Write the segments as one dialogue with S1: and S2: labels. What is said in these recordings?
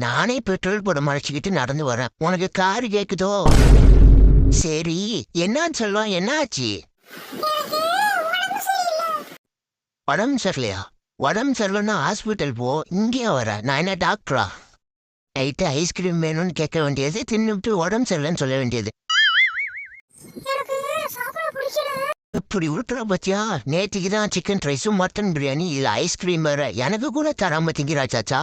S1: நானே பெட்ரோல் போட மறைச்சிக்கிட்டு நடந்து வரேன். உனக்கு காரு கேக்குதோ? சரி, என்னான்னு சொல்லுவான். என்னாச்சு? உடம்பு சரியில்லையா? உடம்பு சரியில்லைன்னா ஹாஸ்பிட்டல் போ. இங்கே வர, நான் என்ன டாக்டரா? நைட்டு ஐஸ்கிரீம் வேணும்னு கேட்க வேண்டியது, தின்னுட்டு உடம்பு சரியில்லைன்னு சொல்ல வேண்டியது. இப்படி விட்டுற பத்தியா? நேற்றுக்கு தான் சிக்கன் ரைஸும் மட்டன் பிரியாணி, இது ஐஸ்கிரீம் வேற. எனக்கு கூட தராம திங்கிறா சாச்சா.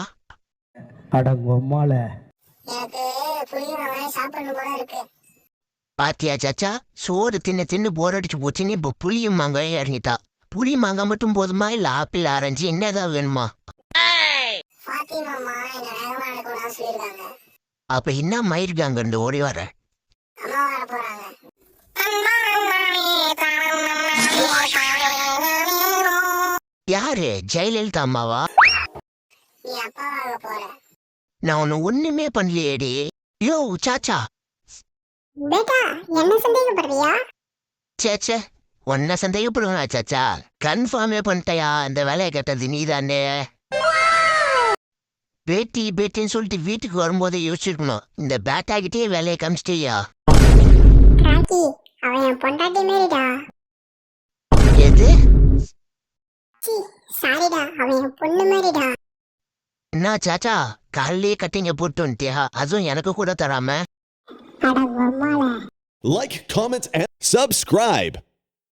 S1: பாத்தியா சாச்சா, சோறு தின்னு போர் அடிச்சு போச்சுன்னு இப்போ புளியும் மாங்காயும் இறங்கிட்டா. புளி மாங்காய் மட்டும் போதுமா, இல்ல ஆப்பிள் ஆரஞ்சு என்னதான் வேணுமா? அப்ப என்ன மயிருக்காங்க இந்த ஓடி வர? யாரு? ஜெயலலிதா அம்மாவா? நான் ஒண்ணு ஒண்ணுமே பண்ணலையேடி. யோ சாச்சா, சேச்சே ஒன்ன சந்தேகப்படுவா சாச்சா? கன்ஃபார்மே பண்ணிட்டயா இந்த வேலையை கேட்டது நீதானே? பேட்டி பேட்டின்னு சொல்லிட்டு வீட்டுக்கு வரும்போதே யோசிச்சிருக்கணும். இந்த பேட்டாகிட்டே வேலையை காமிச்சிட்டியா? எது? என்ன சாச்சா, காலையே கட்டிங்க போட்டு வந்துட்டியா? அதுவும் எனக்கு கூட தராம.
S2: Like, comment, and subscribe.